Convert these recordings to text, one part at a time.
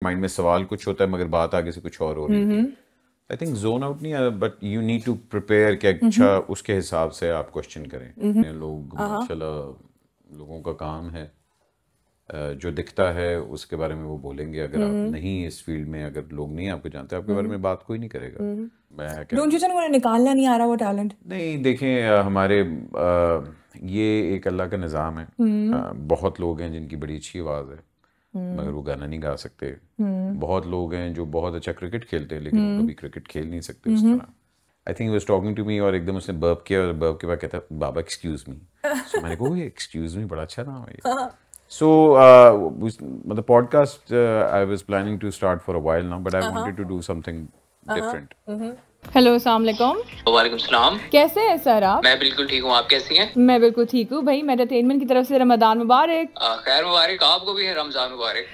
Mind में सवाल कुछ होता है मगर बात आगे से कुछ और हो रही है। आई थिंक जोन आउट नहीं, but you need to prepare कि अच्छा उसके हिसाब से आप क्वेश्चन करें। लोग माशाल्लाह लोगों का काम है जो दिखता है उसके बारे में वो बोलेंगे। अगर आप नहीं इस फील्ड में, अगर लोग नहीं आपको जानते, आपके बारे में बात कोई नहीं करेगा। मैं डोंट यू थिंक उन्हें निकालना नहीं आ रहा वो टैलेंट? नहीं, देखें हमारे ये एक अल्लाह का निज़ाम है। बहुत लोग हैं जिनकी बड़ी अच्छी आवाज़ है मगर वो गाना नहीं गा सकते। बहुत लोग हैं जो बहुत अच्छा क्रिकेट खेलते हैं लेकिन वो कभी क्रिकेट खेल नहीं सकते उस तरह। I think was talking to me और एकदम उसने बर्प किया और बर्प के बाद कहता बाबा एक्सक्यूज मी। सो मैंने कहा ये एक्सक्यूज मी बड़ा अच्छा नाम है ये। So, the podcast I was planning to start for a while now, but I wanted to do something different. Hello, अस्सलाम वालेकुम। वालेकुम सलाम। कैसे हैं सर आप? मैं बिल्कुल ठीक हूँ, आप कैसी हैं? मैं बिल्कुल ठीक हूँ भाई। एंटरटेनमेंट की तरफ से रमजान मुबारक। खैर मुबारक, आपको भी है रमजान मुबारक।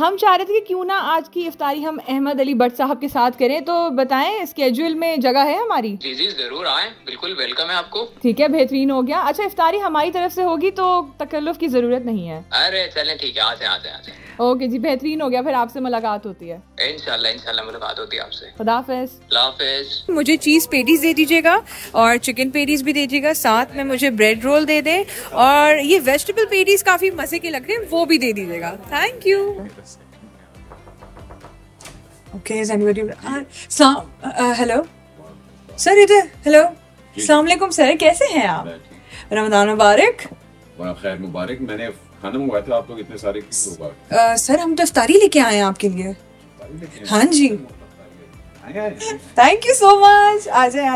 हम चाह रहे थे कि क्यों ना आज की इफ्तारी हम अहमद अली भट्ट साहब के साथ करें, तो बताएं स्केड्यूल में जगह है हमारी? जी जी जरूर आएं, बिल्कुल वेलकम है आपको। ठीक है, बेहतरीन हो गया। अच्छा, इफ्तारी हमारी तरफ से होगी तो तकल्लुफ की जरूरत नहीं है। अरे चलें ठीक है, आ जाए। ओके जी, बेहतरीन हो गया। फिर आपसे मुलाकात होती है इंशाल्लाह मुलाकात होती है आपसे। खुदा हाफिज। मुझे चीज़ पेटीज दे दीजिएगा और चिकन पेटीज भी दे दीजिएगा, साथ में मुझे ब्रेड रोल दे दे, और ये वेजिटेबल पेटीज काफ़ी मज़े के लग रहे हैं, वो भी दे दीजिएगा। Thank you. Okay, hello sir, इधर। हेलो, अस्सलाम वालेकुम सर, कैसे हैं आप? रमजान मुबारक। खैर मुबारक। मैंने खाना मंगवाया था, आप लोग इतने सारे क्यों लोग? सर हम तो इफ्तारी लेके आए हैं आपके लिए। हाँ जी, थैंक यू सो मच। आ जाए।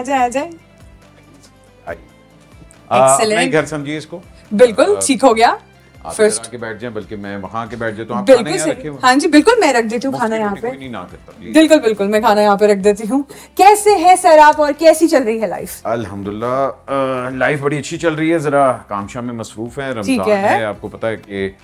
मैं घर समझिए इसको। बिल्कुल ठीक हो गया। फर्स्ट के बैठ जाए, बल्कि मैं वहाँ के बैठ जाए तो आप बिल्कुल खाना यहाँ रखे हुए। हाँ जी बिल्कुल, मैं रख देती हूँ खाना यहाँ पे। नहीं ना करता, बिल्कुल मैं खाना यहाँ पे रख देती हूँ। कैसे हैं सर आप, और कैसी चल रही है लाइफ? अल्हम्दुलिल्लाह लाइफ बड़ी अच्छी चल रही है। जरा काम शाम में मसरूफ है, रमजान है, आपको पता है कि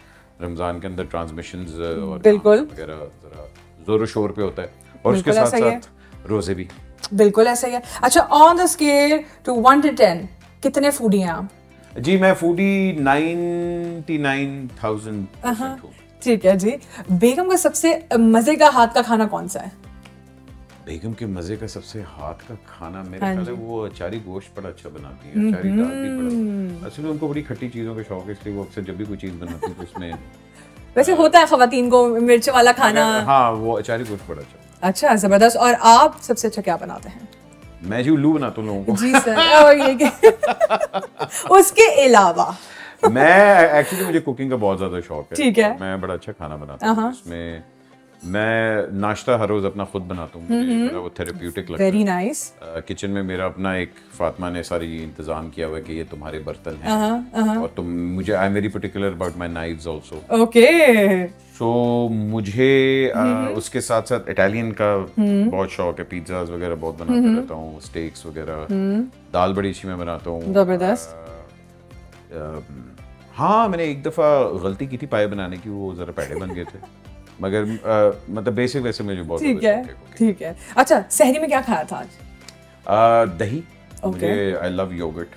रमजान के अंदर ट्रांसमिशंस और बिल्कुल वगैरह जरा जोर शोर पे होता है, और उसके साथ साथ रोजे भी। बिल्कुल ऐसा ही है। अच्छा, on the scale to 1 to 10 कितने फूडी हैं आप? जी मैं फूडी 99,000%। ठीक है जी। बेगम का सबसे मजे का हाथ का खाना कौन सा है? बेगम के मजे का सबसे हाथ का खाना मेरे ख्याल है वो अचारी गोश्त बड़ा अच्छा बनाती है, अचारी दाल भी बड़ा। असल में उनको बड़ी खट्टी चीजों का शौक है, इसलिए वो अक्सर जब भी कोई चीज बनाती है तो उसमें वैसे होता है खवातीन को मिर्च वाला खाना। हाँ, वो अचारी गोश्त बड़ा अच्छा, जबरदस्त। और आप सबसे अच्छा क्या बनाते हैं? मैं जी उल्लू बनाता हूँ लोगों को। जी सर। और ये उसके अलावा मैं एक्चुअली मुझे कुकिंग का बहुत ज्यादा शौक है। ठीक है। मैं बड़ा अच्छा खाना बनाता हूँ। इसमें मैं नाश्ता हर रोज अपना खुद बनाता हूँ, मुझे वो थेरेप्यूटिक लगता है। Very nice. किचन में मेरा अपना एक फातिमा ने सारी इंतजाम किया हुआ है कि ये तुम्हारे बर्तन हैं और तुम मुझे I am very particular about my knives also. Okay. So मुझे उसके साथ साथ इटालियन का बहुत शौक है, पिज़्ज़ास वगैरह बहुत बनाता रहता हूँ, स्टेक्स वगैरह। दाल बड़ी अच्छी मैं बनाता हूँ। जबरदस्त। हाँ, मैंने एक दफ़ा गलती की थी पाए बनाने की, वो ज़रा पैड़े बन गए थे, मगर मतलब बेसिक वैसे मुझे बहुत ठीक है। अच्छा, सहरी में क्या खाया था आज? दही। मुझे आई लव योगर्ट,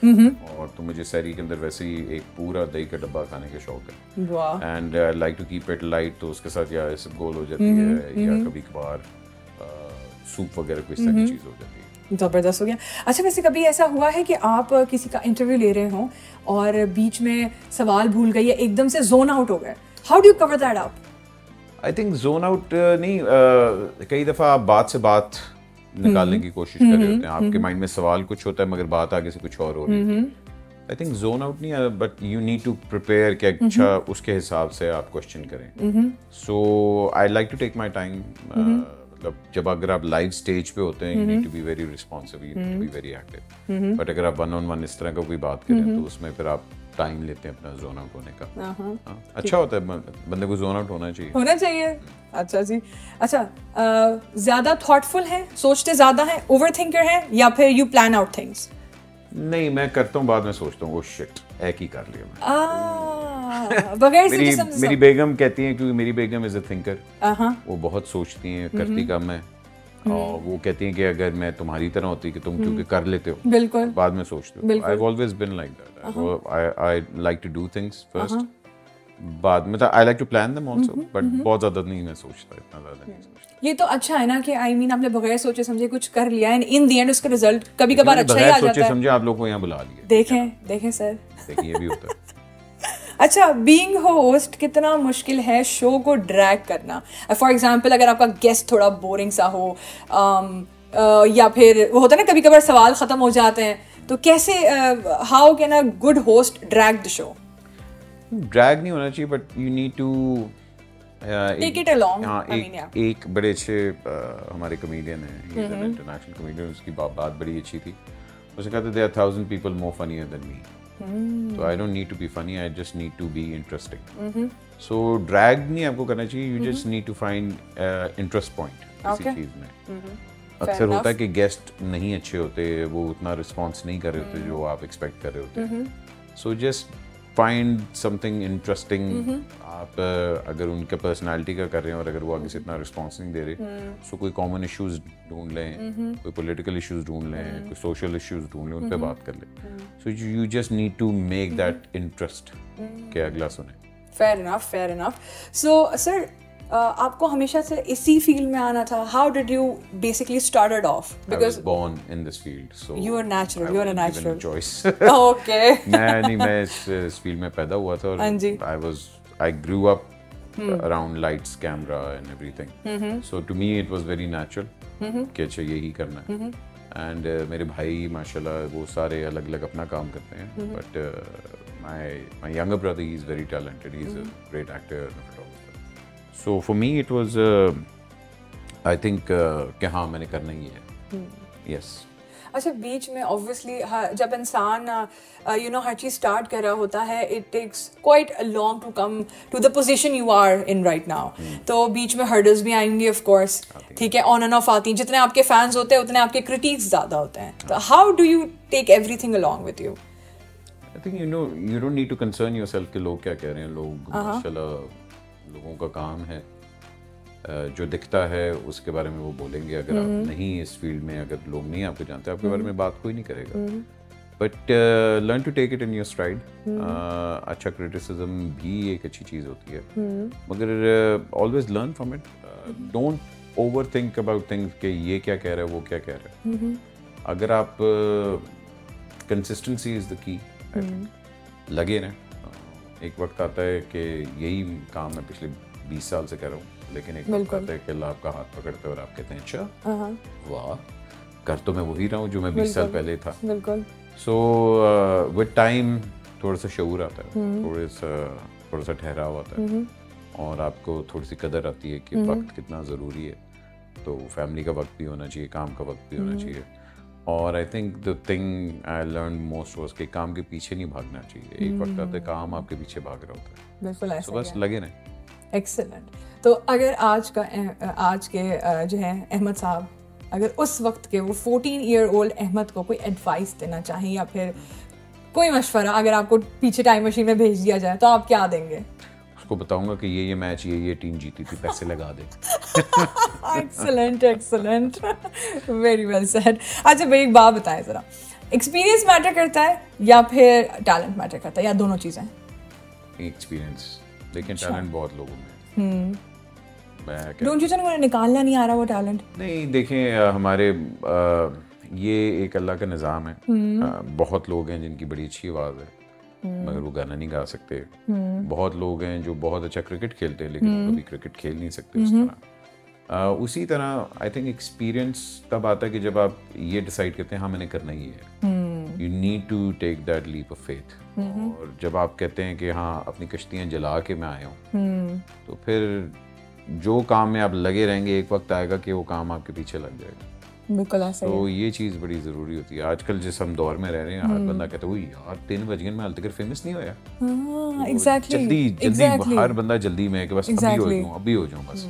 और तो मुझे सहरी के अंदर वैसे ही एक पूरा दही का डब्बा खाने का शौक है। And I like to keep it light, तो उसके साथ या गोल हो जाती है या कभी कभार सूप वगैरह कोई सारी चीज़ हो जाती है। जबरदस्त हो गया। अच्छा, वैसे कभी ऐसा हुआ है कि आप किसी का इंटरव्यू ले रहे हो और बीच में सवाल भूल गए या एकदम से जोन आउट हो गए? How do you cover that up? I think zone out नहीं, कई दफ़ा आप बात से बात निकालने की कोशिश कर रहे होते हैं, आपके माइंड में सवाल कुछ होता है मगर बात आगे से कुछ और हो रही है। आई थिंक जोन आउट नहीं, but you need to prepare कि अच्छा उसके हिसाब से आप क्वेश्चन करें। So I like to take my time. मतलब जब अगर आप लाइव स्टेज पे होते हैं, you need to be very responsive, you need to be very active. But अगर आप 1-on-1 इस तरह का कोई बात करें तो उसमें फिर आप टाइम लेते हैं अपना जोन आउट होने का। अच्छा होता है, बंदे को जोन आउट होना चाहिए। अच्छा जी। अच्छा, ज्यादा थॉटफुल है, सोचते ज्यादा है, ओवर थिंकर है, या फिर यू प्लान आउट थिंग्स? नहीं, मैं करता हूँ बाद में सोचता हूँ, ओ शिट एक ही कर लिया बगैर मेरी बेगम कहती है, क्योंकि मेरी बेगम इज अ थिंकर, वो बहुत सोचती हैं, करती कम है, और वो कहती हैं कि अगर मैं तुम्हारी तरह होती कि तुम क्योंकि कर लेते हो, बिल्कुल बाद में सोचते हो। I have always been like that. I like to do things first, बाद में I like to plan them also, but बहुत ज़्यादा नहीं मैं सोचता, इतना ज़्यादा नहीं सोचता। ये तो अच्छा है ना कि आई मीन आपने बगैर सोचे समझे कुछ कर लिया एंड इन द एंड उसका रिजल्ट कभी कभार अच्छा ही आ जाता है। सोचे समझे आप लोगों को यहाँ बुला लिया, देखें सर, देखिए ये भी होता है। अच्छा, बीइंग होस्ट कितना मुश्किल है शो को ड्रैग करना? फॉर एग्जांपल अगर आपका गेस्ट थोड़ा बोरिंग सा हो, या फिर वो होता है ना कभी कभार सवाल खत्म हो जाते हैं, तो कैसे how can a good host drag the show? Drag नहीं होना चाहिए, but you need to take it along. हाँ, एक बड़े अच्छे हमारे कॉमेडियन हैं, he is an international comedian, उसकी बात बड़ी अच्छी थी। उसने कहा था there are 1000 people more funnier than me, so I don't need to be funny, I just need to be interesting. So drag नहीं आपको करना चाहिए, you just need to find interest point किसी चीज में। अक्सर होता है कि गेस्ट नहीं अच्छे होते, वो उतना रिस्पॉन्स नहीं कर रहे होते जो आप एक्सपेक्ट कर रहे होते। So just find something interesting. आप अगर उनके पर्सनालिटी का कर रहे हैं और अगर वो आगे से इतना रिस्पॉन्स नहीं दे रहे, सो कोई कॉमन इश्यूज ढूंढ लें, कोई पॉलिटिकल इश्यूज ढूंढ लें, कोई सोशल इश्यूज ढूंढ लें, उन पे बात कर लें। So you just need to make that interest कि अगला सुने। Fair enough. सो सर, आपको हमेशा से इसी फील्ड में आना था? How did you basically started off? Because born in this field, so you are natural, you are a natural choice. Okay. मैं इस फील्ड में पैदा हुआ था और I grew up around lights, camera and everything. So to me it was very natural कि अच्छा यही करना है। And मेरे भाई माशाल्लाह वो सारे अलग-अलग अपना काम करते हैं, but my younger brother, he is very talented, he is a great actor and a photographer. So for me it was I think कि हाँ मैंने करना ही है। Yes. अच्छा, बीच में ऑब्वियसली जब इंसान हर चीज स्टार्ट कर रहा होता है, it takes quite long to come to the position you are in right now. तो बीच में हर्डल्स भी आएंगे ऑफ कोर्स, ठीक है, ऑन एंड ऑफ आती हैं। जितने आपके फैंस होते हैं उतने आपके क्रिटिक्स ज्यादा होते हैं। तो how do you take everything along with you? I think you don't need to concern yourself कि लोग क्या कह रहे हैं। लोग माशाल्लाह लोगों का काम है, जो दिखता है उसके बारे में वो बोलेंगे। अगर आप नहीं इस फील्ड में, अगर लोग नहीं आपको जानते, आपके बारे में बात कोई नहीं करेगा। But learn to take it in your stride. अच्छा क्रिटिसिज्म भी एक अच्छी चीज़ होती है, मगर always learn from it. Don't over think about things कि ये क्या कह रहा है, वो क्या कह रहा है। अगर आप कंसिस्टेंसी इज़ द की, लगे रहें। एक वक्त आता है कि यही काम मैं पिछले 20 साल से कर रहा हूँ, लेकिन एक वक्त आता है कि अल्लाह आपका हाथ पकड़ते हैं और आप कहते हैं अच्छा वाह, कर तो मैं वही रहा हूँ जो मैं 20 साल पहले था। सो विद टाइम थोड़ा सा शऊर आता है, थोड़ा सा ठहराव आता है, और आपको थोड़ी सी कदर आती है कि वक्त कितना ज़रूरी है। तो फैमिली का वक्त भी होना चाहिए, काम का वक्त भी होना चाहिए। और I think the thing I learn most was कि काम के पीछे नहीं भागना चाहिए। एक वक्त आता है काम आपके पीछे भाग रहा होता है। बिल्कुल ऐसा, बस लगे रहें। एक्सीलेंट। तो अगर आज के जो है अहमद साहब, अगर उस वक्त के वो 14 ईयर ओल्ड अहमद को कोई एडवाइस देना चाहें या फिर कोई मशवरा, अगर आपको पीछे टाइम मशीन में भेज दिया जाए, तो आप क्या देंगे? उसको बताऊंगा कि ये मैच ये टीम जीती थी, पैसे लगा दे। Excellent very well said. अच्छा भाई, एक बात बताएं जरा, एक्सपीरियंस मैटर करता है या फिर टैलेंट मैटर करता है, या दोनों चीजें? एक्सपीरियंस, लेकिन टैलेंट बहुत लोगों में। डोंट यू थिंक उन्हें निकालना नहीं आ रहा वो टैलेंट? नहीं, देखें हमारे ये एक अल्लाह का निज़ाम है। बहुत लोग हैं जिनकी बड़ी अच्छी आवाज़ है मगर वो गाना नहीं गा सकते। बहुत लोग हैं जो बहुत अच्छा क्रिकेट खेलते हैं लेकिन वो कभी क्रिकेट खेल नहीं सकते उस तरह। उसी तरह आई थिंक एक्सपीरियंस तब आता है कि जब आप ये डिसाइड करते हैं हाँ मैंने करना ही है। You need to take that leap of faith. और जब आप कहते हैं कि हाँ अपनी कश्तियाँ जला के मैं आया हूँ, तो फिर जो काम में आप लगे रहेंगे एक वक्त आएगा कि वो काम आपके पीछे लग जाएगा। बिल्कुल ऐसा तो ये चीज़ बड़ी ज़रूरी होती है। आजकल जिस हम दौर में रह रहे हैं, हर बंदा कहता है यार 3 बज गए मैं हाल तक फेमस नहीं होया। जल्दी हर बंदा जल्दी में कि बस अभी हो जाऊँ बस।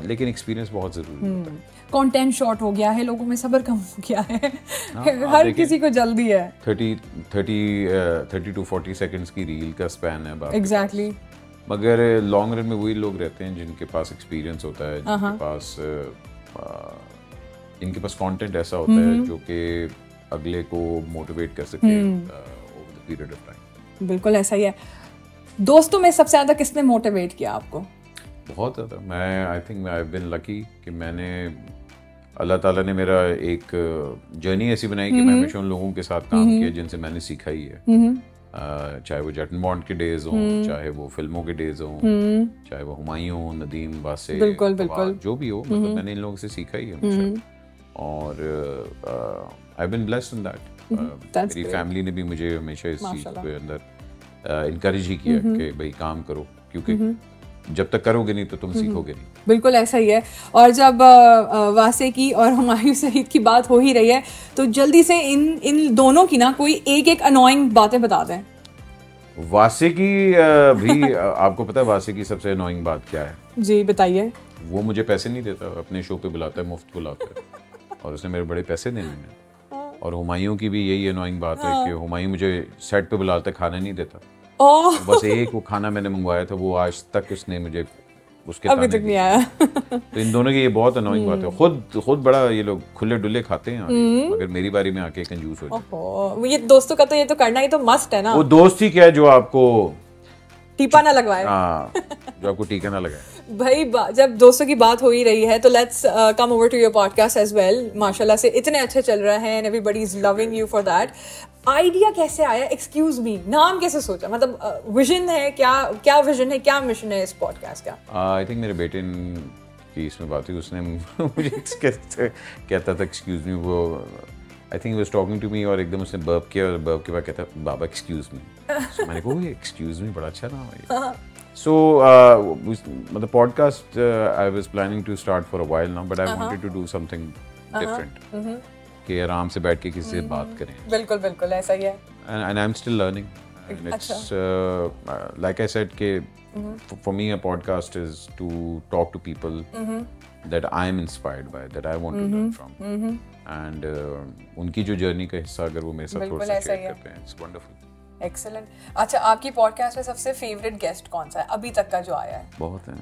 लेकिन एक्सपीरियंस बहुत ज़रूरी होता है। कंटेंट शॉर्ट हो गया है, लोगों में सब्र कम हो गया है। हर किसी को जल्दी है। 30 to 40 सेकंड्स की रील का स्पैन है बात। एग्जैक्टली। मगर लॉन्ग रन में वही लोग रहते हैं जिनके पास एक्सपीरियंस होता है, जिनके पास कंटेंट ऐसा होता है जो कि अगले को मोटिवेट कर सके over the period of time. बिल्कुल ऐसा ही है। दोस्तों में सबसे ज्यादा किसने मोटिवेट किया आपको? बहुत ज़्यादा। मैं I think I have been lucky कि मैंने, अल्लाह ताला ने मेरा एक जर्नी ऐसी बनाई कि मैं हमेशा उन लोगों के साथ काम किया जिनसे मैंने सीखा ही है। चाहे वो जटन बॉन्ड के डेज हों, चाहे वो फिल्मों के डेज हों, चाहे वो हुमायूं, नदीम, वासे, बिल्कुल बिल्कुल जो भी हो, मतलब मैंने इन लोगों से सीखा ही है हमेशा। और I been blessed in that. मेरी फैमिली ने भी मुझे हमेशा इस चीज़ के अंदर इनकरेज ही किया कि भाई काम करो, क्योंकि जब तक करोगे नहीं तो तुम सीखोगे नहीं। बिल्कुल ऐसा ही है। और जब वासे की और हुमायूं सईद की बात हो ही रही है तो जल्दी से इन दोनों की ना कोई एक अनोइंग बातें बता दें। वासे की भी आपको पता है वासे की सबसे अनोइंग बात क्या है? जी बताइए। वो मुझे पैसे नहीं देता, अपने शो पे बुलाता है, मुफ्त बुलाता है और उसने मेरे बड़े पैसे देने हैं। और हुमायूं की भी यही अनोइंग बात है कि हुमायूं मुझे सेट पे बुलाता है, खाना नहीं देता। बस एक वो खाना मैंने मंगवाया था, वो आज तक उसने मुझे उसके अभी तक नहीं आया। तो इन दोनों की ये बहुत अनोइंग बात है। खुद बड़ा ये लोग खुले डुले खाते हैं मगर मेरी बारी में आके कंजूस हो जाए। ये दोस्तों का तो ये तो करना ही तो मस्ट है ना। वो दोस्त ही क्या है जो आपको टीपा ना लगवाए। हाँ, जो आपको टीका ना लगाए। भाई जब दोस्तों की बात हो ही रही है तो let's come over to your podcast as well. माशाल्लाह से इतने अच्छे चल रहे हैं and everybody is loving you for that. Idea कैसे आया? एक्सक्यूज मी नाम कैसे सोचा? मतलब विजन है क्या विजन है, क्या मिशन है इस पॉडकास्ट का? आई थिंक मेरे बेटे की इसमें बात हुई, उसने मुझे कहता था एक्सक्यूज मी। वो I think was talking to me और एकदम उसने बर्प किया और बर्प के बाद कहता बाबा एक्सक्यूज मी। सो मैंने कहा एक्सक्यूज मी बड़ा अच्छा नाम है। So मतलब podcast I was planning to start for a while now, but I wanted to do something different. कि आराम से बैठ के किसी से बात करें। बिल्कुल बिल्कुल ऐसा ही है। And I'm still learning. And it's like I said कि for me a podcast is to talk to people that I'm inspired by, that I want to learn from. And उनकी जो जर्नी का हिस्सा अगर वो मेरे साथ थोड़ा सा शेयर करते हैं, it's wonderful. एक्सीलेंट। अच्छा, आपकी पॉडकास्ट में सबसे फेवरेट गेस्ट कौन सा है अभी तक का जो आया है? बहुत है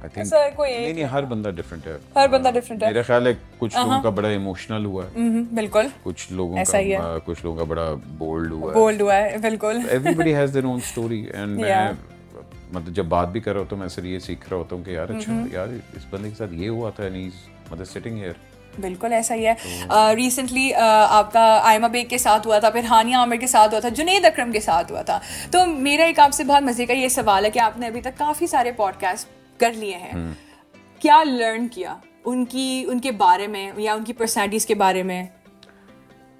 आई थिंक। कोई नहीं, हर बंदा डिफरेंट है। हर बंदा डिफरेंट है। मेरा ख्याल है कुछ लोगों का बड़ा इमोशनल हुआ है। बिल्कुल। कुछ लोगों का बड़ा बोल्ड हुआ है। बिल्कुल। Everybody has their own story and मैं मतलब जब बात भी कर रहा होता हूँ मैं सिर्फ ये सीख रहा होता हूँ कि यार अच्छा यार इस बंदे के साथ ये हुआ था, एंड मतलब सिटिंग हियर। बिल्कुल ऐसा ही है। रिसेंटली आपका आयमा बेग के साथ हुआ था, फिर हानिया आमिर के साथ हुआ था, जुनैद अकरम के साथ हुआ था। तो मेरा एक आपसे बहुत मजे का ये सवाल है कि आपने अभी तक काफ़ी सारे पॉडकास्ट कर लिए हैं, क्या लर्न किया उनके बारे में या उनकी पर्सनैलिटीज़ के बारे में?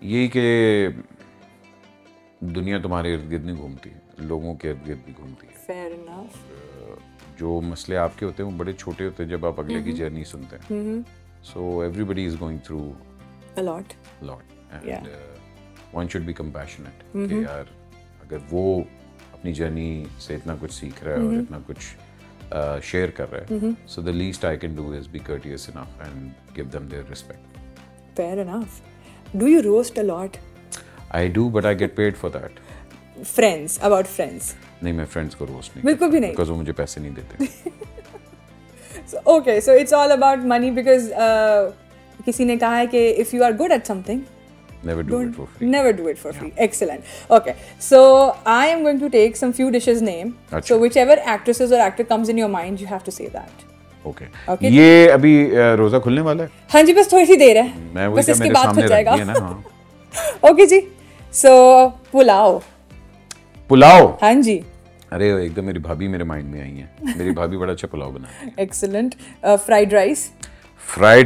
यही कि दुनिया तुम्हारे इर्द गिर्द नहीं घूमती, लोगों के इर्द गिर्द भी घूमती है। Fair enough. जो मसले आपके होते हैं वो बड़े छोटे होते हैं जब आप अगले की जर्नी सुनते हैं। So everybody is going through a lot, and one should be compassionate. कि यार अगर वो अपनी जर्नी से इतना कुछ सीख रहा है और इतना कुछ शेयर कर रहा है, so the least I can do is be courteous enough and give them their respect. Fair enough. Do you roast a lot? I do, but I get paid for that. About friends? नहीं, मैं friends को roast नहीं। बिल्कुल भी नहीं। Because वो मुझे पैसे नहीं देते। Okay, so it's all about money because किसी ने कहा है कि if you are good at something, never do it for free. Never do it for free. Excellent. Okay, so I am going to take some few dishes name. So whichever actresses or actor comes in your mind, you have to say that. Okay. ये अभी रोजा खुलने वाला है? हाँ जी, बस थोड़ी सी देर है। बस इसके बाद खुल जाएगा। Okay जी। So पुलाव। हाँ जी। अरे एकदम मेरी भाभी मेरे माइंड में आई है। मेरी भाभी बड़ा अच्छा पुलाव बनाती है। Excellent. Fried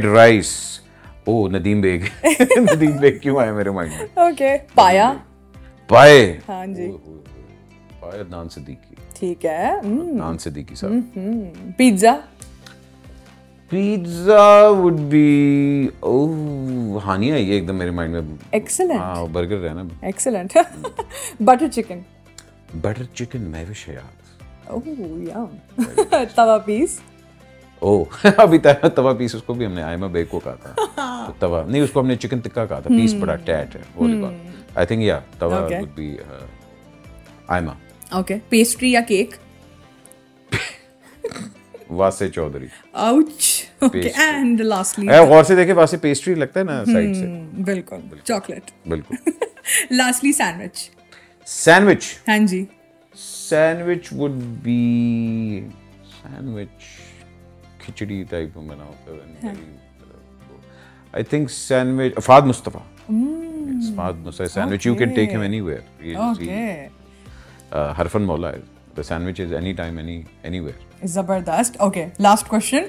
rice. Oh, Nadeem Baig. Nadeem Baig क्यों आया मेरे माइंड में? ओके। पाए। हाँ जी। पाए नान सिद्दीकी। ठीक है। नान सिद्दीकी साहब। पिज्जा वुड बी हानिया, ये एकदम मेरे माइंड में। एक्सीलेंट। हाँ, बर्गर है ना। एक्सीलेंट। बटर चिकन महविश है यार। ओह यम। तवा पीस। ओह अभी तवा पीस उसको भी हमने आयमा बेग को कहा था। तो तवा नहीं, उसको हमने चिकन टिक्का कहा था। पीस बड़ा टैट है वो रिकॉर्ड। आई थिंक या तवा would be Aima. Okay. Pastry या cake? Wasay Chaudhry. Ouch. Okay, and lastly गौर से देखे वासे पेस्ट्री लगता है ना साइड से। बिल्कुल चॉकलेट। बिल्कुल। Lastly sandwich. हाँ जी। Sandwich would be sandwich khichdi type में बना होता है। I think sandwich Fahad Mustafa. Fahad Mustafa sandwich, you can take him anywhere. Okay. हरफन मौला है, the sandwich is anytime, anywhere. Zabardast. Okay, last question.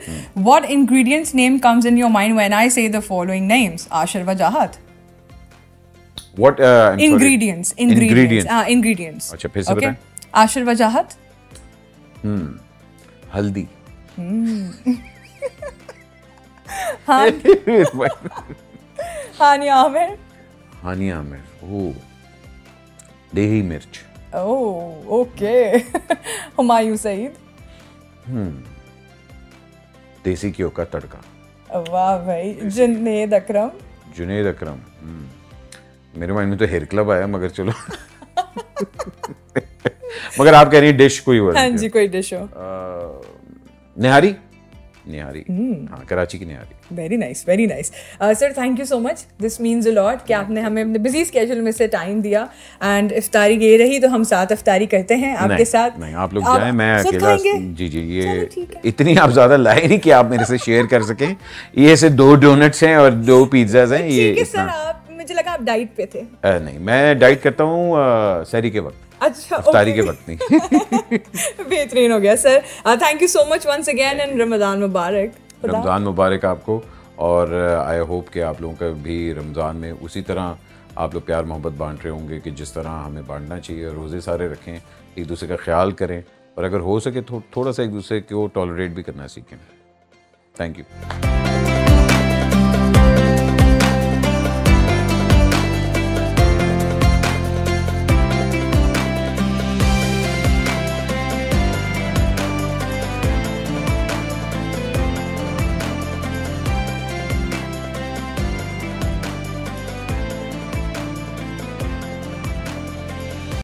What ingredients name comes in your mind when I say the following names? Ashir Wajahat. What? I'm Ingredients. sorry. Ingredients. Ingredients. अच्छा, फिर से बताएं। Ashir Wajahat. हल्दी। Hania Amer. हानिया मिर्च। ओह, देही मिर्च। Oh, okay. Humayun Saeed. देसी घियो का तड़का। वाह भाई। जुनैद अकरम। जुनैद अकरम। मेरे माइंड में तो हेयर क्लब आया, मगर चलो। मगर आप कह रही हैं डिश कोई वर्ड। हाँ जी, कोई डिश हो। निहारी। निहारी, हाँ, कराची की nihari. Very nice, very nice. Sir, thank you so much. This means a lot कि आपने हमें अपने बिजी स्केड्यूल में से टाइम दिया। एंड इफ्तारी ये रही तो हम साथ इफ्तारी करते हैं आपके साथ। नहीं, आप लोग जाएं, मैं अकेला। जी जी, ये ठीक है। इतनी आप ज्यादा लाए नहीं कि आप मेरे से शेयर कर सकें। ये से 2 डोनट्स हैं और 2 पिज्जाज हैं। ये ठीक है सर, आप मुझे लगा आप डाइट पे थे। नहीं, मैं डाइट करता हूँ सहरी के वक्त। अच्छा, इफ्तारी के वक्त नहीं। बेहतरीन हो गया sir. Thank you so much once again and Ramzan मुबारक। रमज़ान मुबारक आपको। और आई होप कि आप लोगों का भी रमज़ान में उसी तरह आप लोग प्यार मोहब्बत बांट रहे होंगे कि जिस तरह हमें बांटना चाहिए। रोज़े सारे रखें, एक दूसरे का ख्याल करें और अगर हो सके थोड़ा सा एक दूसरे को टॉलरेट भी करना सीखें। Thank you.